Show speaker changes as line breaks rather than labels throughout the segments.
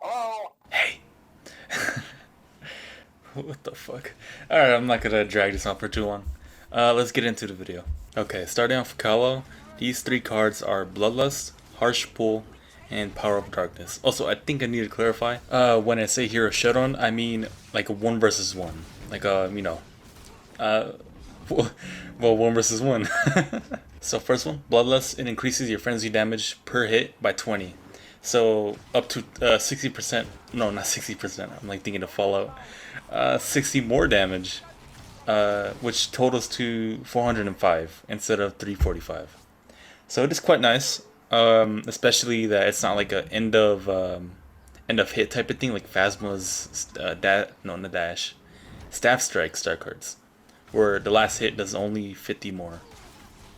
Hey. What the fuck? Alright, I'm not gonna drag this on for too long. Let's get into the video. Okay, starting off with Kylo, these three cards are Bloodlust, Harsh Pull, and Power of Darkness. Also, I think I need to clarify, when I say Hero Showdown, I mean like a 1 versus 1. Like, uh, well, 1 versus 1. So first one, Bloodlust, it increases your frenzy damage per hit by 20. So up to 60%, no, not 60%, I'm like thinking of Fallout. 60 more damage, which totals to 405 instead of 345. So it is quite nice, especially that it's not like a end of hit type of thing like Phasma's no, not dash, staff strike star cards, where the last hit does only 50 more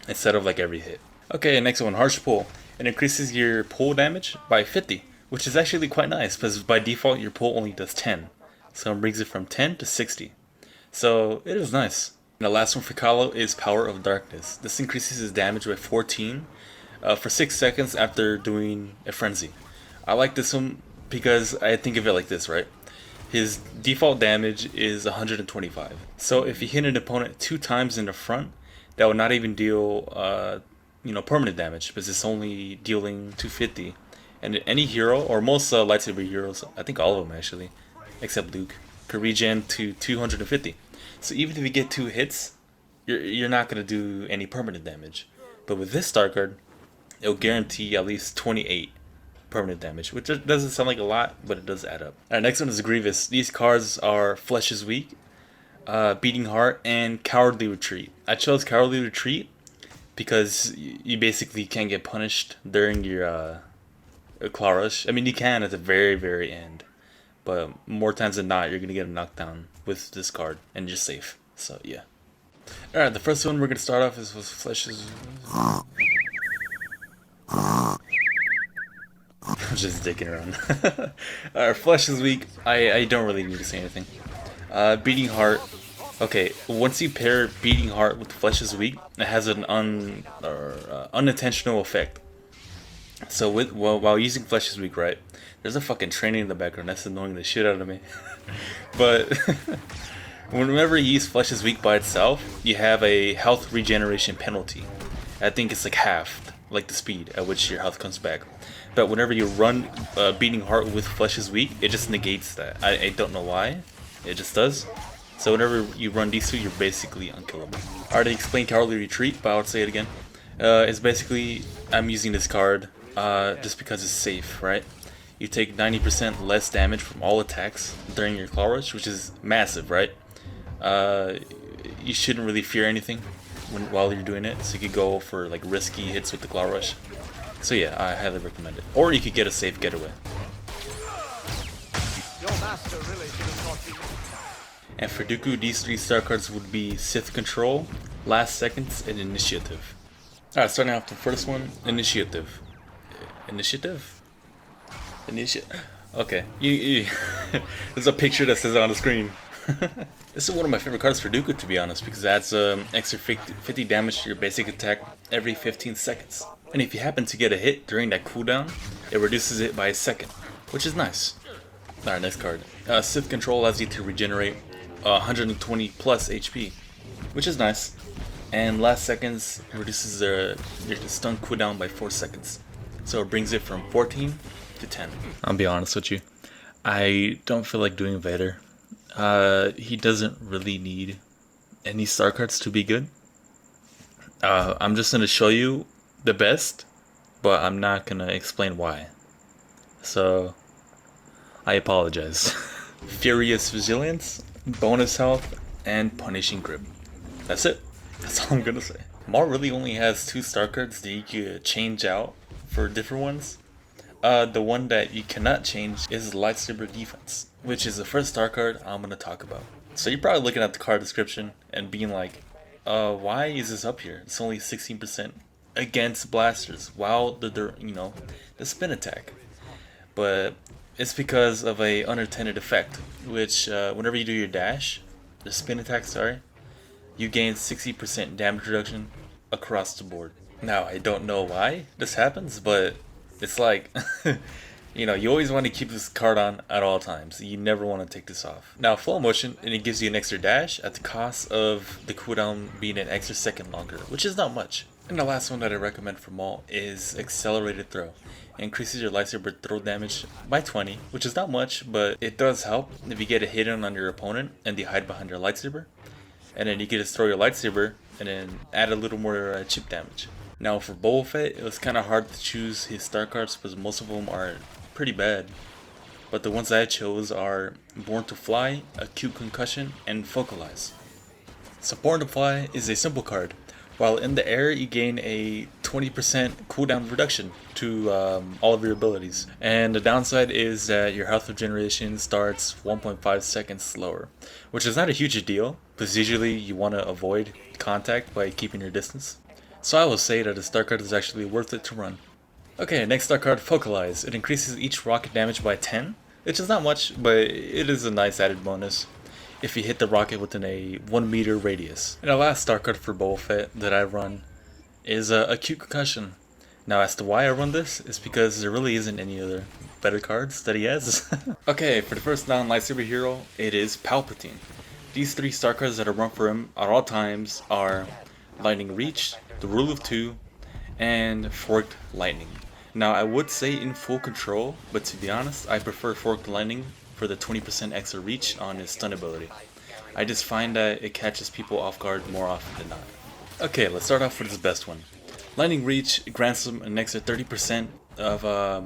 instead of like every hit. Okay, next one, Harsh Pull. It increases your pull damage by 50, which is actually quite nice because by default your pull only does 10. So it brings it from 10 to 60. So it is nice. And the last one for Kylo is Power of Darkness. This increases his damage by 14 for 6 seconds after doing a frenzy. I like this one because I think of it like this, right? His default damage is 125. So if you hit an opponent 2 times in the front, that would not even deal permanent damage because it's only dealing 250. And any hero, or most lightsaber heroes, I think all of them actually, except Luke, could regen to 250. So even if you get 2 hits, you're not gonna do any permanent damage. But with this star card, it'll guarantee at least 28 permanent damage, which doesn't sound like a lot, but it does add up. Alright, next one is Grievous. These cards are Flesh is Weak, Beating Heart, and Cowardly Retreat. I chose Cowardly Retreat because you basically can't get punished during your claw rush. I mean, you can at the very, very end, but more times than not, you're gonna get a knockdown with this card, and you're safe. So yeah. All right, the first one we're gonna start off is with Flesh's. I'm just dicking around. Alright, Flesh is Weak. I don't really need to say anything. Beating Heart. Okay, once you pair Beating Heart with Flesh is Weak, it has an unintentional effect. So while using Flesh is Weak, right? There's a fucking training in the background that's annoying the shit out of me. But whenever you use Flesh is Weak by itself, you have a health regeneration penalty. I think it's like halved, like the speed at which your health comes back. But whenever you run Beating Heart with Flesh is Weak, it just negates that. I don't know why, it just does. So whenever you run these two, you're basically unkillable. I already explained Cowardly Retreat, but I'll say it again. It's basically, I'm using this card just because it's safe, right? You take 90% less damage from all attacks during your claw rush, which is massive, right? You shouldn't really fear anything while you're doing it, so you could go for like risky hits with the claw rush. So yeah, I highly recommend it. Or you could get a safe getaway. And for Dooku, these 3 star cards would be Sith Control, Last Seconds, and Initiative. Alright, starting off the first one, Initiative. Initiative? Okay, there's a picture that says it on the screen. This is one of my favorite cards for Dooku, to be honest, because it adds extra 50 damage to your basic attack every 15 seconds. And if you happen to get a hit during that cooldown, it reduces it by a second, which is nice. Alright, next card. Sith Control allows you to regenerate 120 plus HP, which is nice. And Last Seconds reduces your stun cooldown by 4 seconds. So it brings it from 14 to 10. I'll be honest with you. I don't feel like doing Vader. He doesn't really need any star cards to be good. I'm just gonna show you the best, but I'm not gonna explain why. So I apologize. Furious Vigilance, Bonus Health, and Punishing Grip. That's it. That's all I'm gonna say. Maul really only has 2 star cards that you could change out for different ones. The one that you cannot change is Lightsaber Defense, which is the first star card I'm gonna talk about. So you're probably looking at the card description and being like, why is this up here? It's only 16% against blasters, while the spin attack. But it's because of a unintended effect, which whenever you do your dash, the spin attack, you gain 60% damage reduction across the board. Now, I don't know why this happens, but it's like You know, you always want to keep this card on at all times. You never want to take this off. Now, full motion, and it gives you an extra dash at the cost of the cooldown being an extra second longer, which is not much. And the last one that I recommend from all is accelerated throw. It increases your lightsaber throw damage by 20, which is not much, but it does help if you get a hit on your opponent and they hide behind your lightsaber. And then you can just throw your lightsaber and then add a little more chip damage. Now for Boba Fett, it was kind of hard to choose his star cards because most of them are pretty bad. But the ones I chose are Born to Fly, Acute Concussion, and Focalize. So Born to Fly is a simple card. While in the air, you gain a 20% cooldown reduction to all of your abilities. And the downside is that your health regeneration starts 1.5 seconds slower, which is not a huge deal, because usually you want to avoid contact by keeping your distance. So I will say that the star card is actually worth it to run. Okay, next star card, Focalize. It increases each rocket damage by 10, which is not much, but it is a nice added bonus if you hit the rocket within a 1 meter radius. And the last star card for Boba Fett that I run is Acute Concussion. Now as to why I run this, is because there really isn't any other better cards that he has. Okay, for the first non-lightsaber hero, it is Palpatine. These 3 star cards that I run for him at all times are Lightning Reach, the Rule of 2, and Forked Lightning. Now I would say in full control, but to be honest, I prefer Forked Lightning for the 20% extra reach on his stun ability. I just find that it catches people off guard more often than not. Okay, let's start off with his best one. Lightning Reach grants him an extra 30% of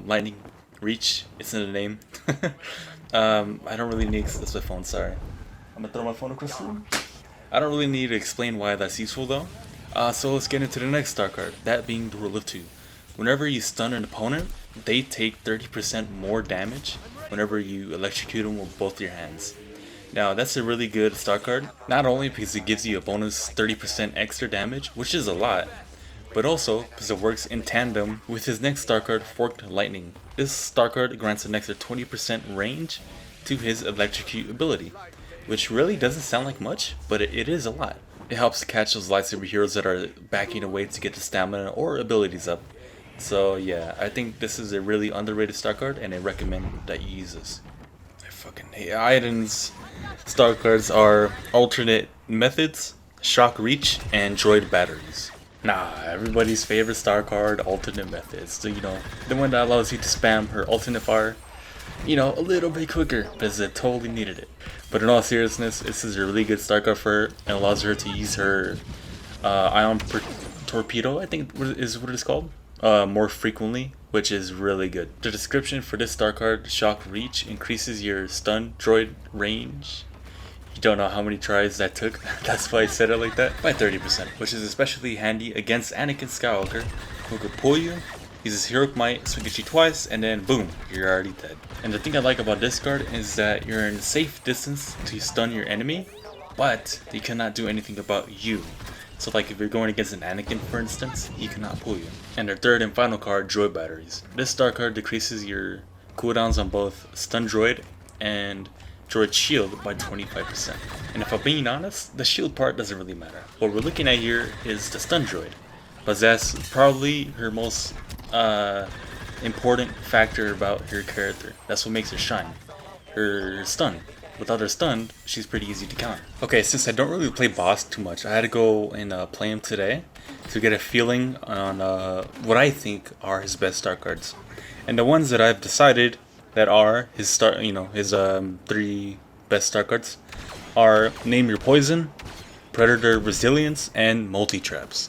lightning reach. It's in the name. I don't really need, that's my phone, sorry. I'm gonna throw my phone across the room. I don't really need to explain why that's useful though. So let's get into the next star card, that being the Rule of 2. Whenever you stun an opponent, they take 30% more damage whenever you electrocute them with both your hands. Now that's a really good star card, not only because it gives you a bonus 30% extra damage, which is a lot, but also because it works in tandem with his next star card, Forked Lightning. This star card grants an extra 20% range to his electrocute ability, which really doesn't sound like much, but it is a lot. It helps catch those lightsaber heroes that are backing away to get the stamina or abilities up. So yeah, I think this is a really underrated star card, and I recommend that you use this. I fucking hate Iden's star cards are Alternate Methods, Shock Reach, and Droid Batteries. Nah, everybody's favorite star card, Alternate Methods. So you know, the one that allows you to spam her alternate fire, you know, a little bit quicker because it totally needed it. But in all seriousness, this is a really good star card for her and allows her to use her Ion Torpedo, I think is what it's called. More frequently, which is really good. The description for this star card, Shock Reach, increases your stun droid range. You don't know how many tries that took, that's why I said it like that, by 30%, which is especially handy against Anakin Skywalker, who could pull you, uses Heroic Might, swing at you twice, and then boom, you're already dead. And the thing I like about this card is that you're in safe distance to stun your enemy, but they cannot do anything about you. So like if you're going against an Anakin for instance, he cannot pull you. And their third and final card, Droid Batteries. This star card decreases your cooldowns on both Stun Droid and Droid Shield by 25%. And if I'm being honest, the shield part doesn't really matter. What we're looking at here is the Stun Droid, but that's probably her most important factor about her character. That's what makes her shine. Her stun. Without her stunned, she's pretty easy to counter. Okay, since I don't really play Bossk too much, I had to go and play him today to get a feeling on what I think are his best star cards. And the ones that I've decided that are his his 3 best star cards are Name Your Poison, Predator Resilience, and Multi-Traps.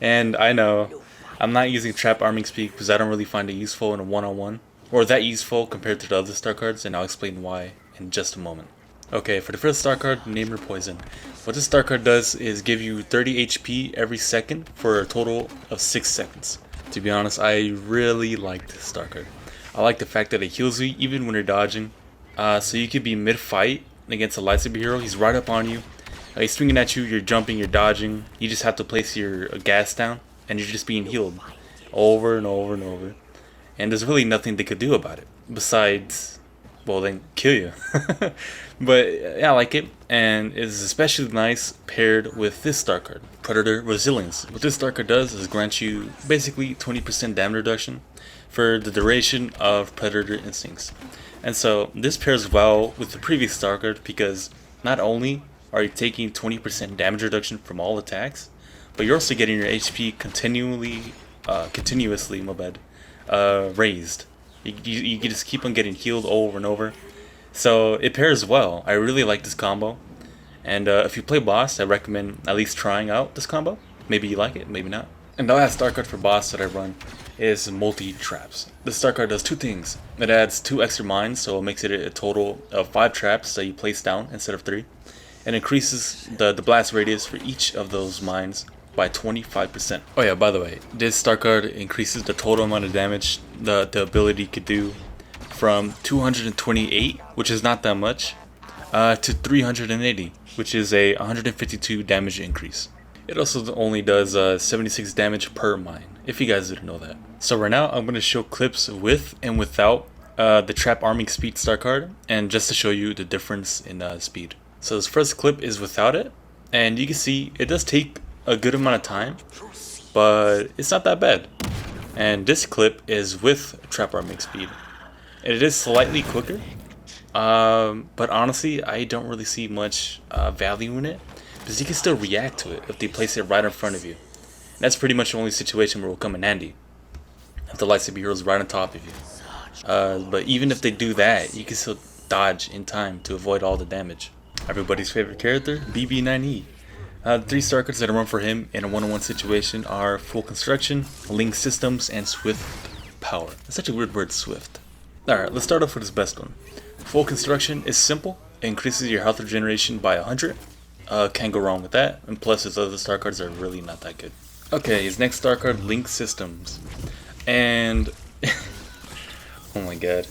And I know I'm not using trap arming speak because I don't really find it useful in a one-on-one, or that useful compared to the other star cards, and I'll explain why in just a moment. Okay, for the first star card, Name Your Poison. What this star card does is give you 30 HP every second for a total of 6 seconds. To be honest, I really like this star card. I like the fact that it heals you even when you're dodging. So you could be mid-fight against a lightsaber hero, he's right up on you. He's swinging at you, you're jumping, you're dodging. You just have to place your gas down, and you're just being healed over and over and over. And there's really nothing they could do about it besides, well, then kill you. But yeah, I like it, and it's especially nice paired with this star card, Predator Resilience. What this star card does is grant you basically 20% damage reduction for the duration of Predator Instincts. And so this pairs well with the previous star card because not only are you taking 20% damage reduction from all attacks, but you're also getting your HP continuously raised. You can just keep on getting healed over and over. So it pairs well. I really like this combo. And if you play Bossk, I recommend at least trying out this combo. Maybe you like it, maybe not. And the last star card for Bossk that I run is multi-traps. This star card does two things. It adds 2 extra mines, so it makes it a total of 5 traps that you place down instead of 3. And increases the blast radius for each of those mines by 25%. Oh yeah, by the way, this star card increases the total amount of damage the ability could do from 228, which is not that much, to 380, which is a 152 damage increase. It also only does 76 damage per mine, if you guys didn't know that. So right now, I'm going to show clips with and without the Trap Arming Speed star card, and just to show you the difference in speed. So this first clip is without it, and you can see it does take a good amount of time, but it's not that bad. And this clip is with Trap Arming Speed. It is slightly quicker, but honestly, I don't really see much value in it, because you can still react to it if they place it right in front of you. And that's pretty much the only situation where it will come in handy, if the lightsaber hero is right on top of you. But even if they do that, you can still dodge in time to avoid all the damage. Everybody's favorite character, BB9E. The 3 star cards that I run for him in a one-on-one situation are Full Construction, Link Systems, and Swift Power. That's such a weird word, Swift. Alright, let's start off with his best one. Full Construction is simple. It increases your health regeneration by 100. Can't go wrong with that. And plus his other star cards are really not that good. Okay, his next star card, Link Systems. And... oh my god.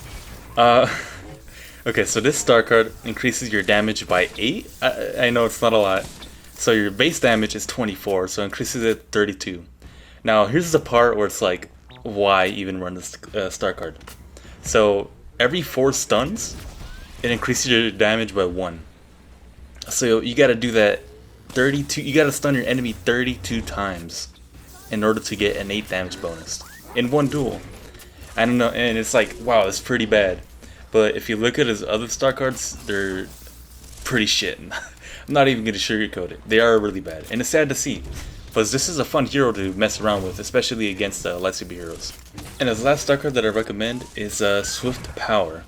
Okay, so this star card increases your damage by 8. I know it's not a lot. So your base damage is 24, so it increases it 32. Now here's the part where it's like, why even run this star card? So every 4 stuns, it increases your damage by 1. So you gotta do that 32. You gotta stun your enemy 32 times in order to get an 8 damage bonus in one duel. I don't know, and it's like, wow, that's pretty bad. But if you look at his other star cards, they're pretty shit. I'm not even going to sugarcoat it. They are really bad. And it's sad to see. Because this is a fun hero to mess around with, especially against lightsaber heroes. And his last star card that I recommend is Swift Power.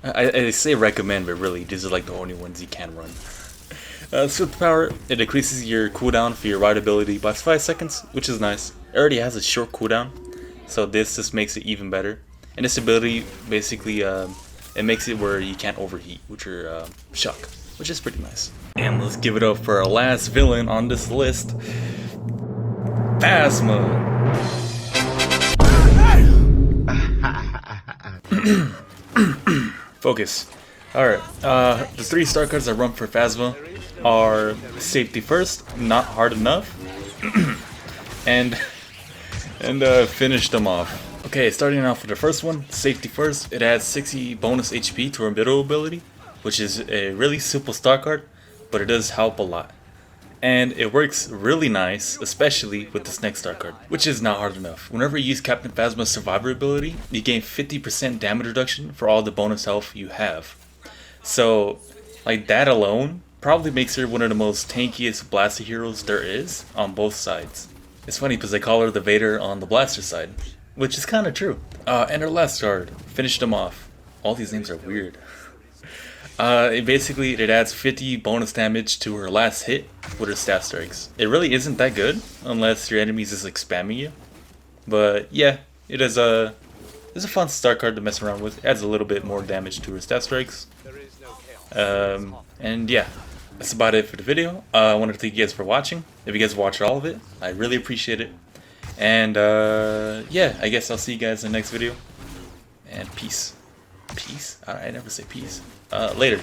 I say recommend, but really, these are like the only ones you can run. Swift Power, it decreases your cooldown for your ride ability by 5 seconds, which is nice. It already has a short cooldown, so this just makes it even better. And this ability, basically, it makes it where you can't overheat, which are shock, which is pretty nice. And let's give it up for our last villain on this list, Phasma. Focus. Alright, the 3 star cards I run for Phasma are Safety First, Not Hard Enough, and finish them off. Okay, starting off with the first one, Safety First. It adds 60 bonus HP to her middle ability, which is a really simple star card, but it does help a lot. And it works really nice, especially with this next star card, which is Not Hard Enough. Whenever you use Captain Phasma's Survivor ability, you gain 50% damage reduction for all the bonus health you have. So, like, that alone probably makes her one of the most tankiest blaster heroes there is on both sides. It's funny because they call her the Vader on the blaster side, which is kind of true. And her last card, Finish Them Off. All these names are weird. It adds 50 bonus damage to her last hit with her staff strikes. It really isn't that good unless your enemies is like spamming you. But yeah, it's a fun star card to mess around with. It adds a little bit more damage to her staff strikes. And yeah, that's about it for the video. I wanted to thank you guys for watching. If you guys watched all of it, I really appreciate it. And yeah, I guess I'll see you guys in the next video. And peace. Peace? I never say peace. Later.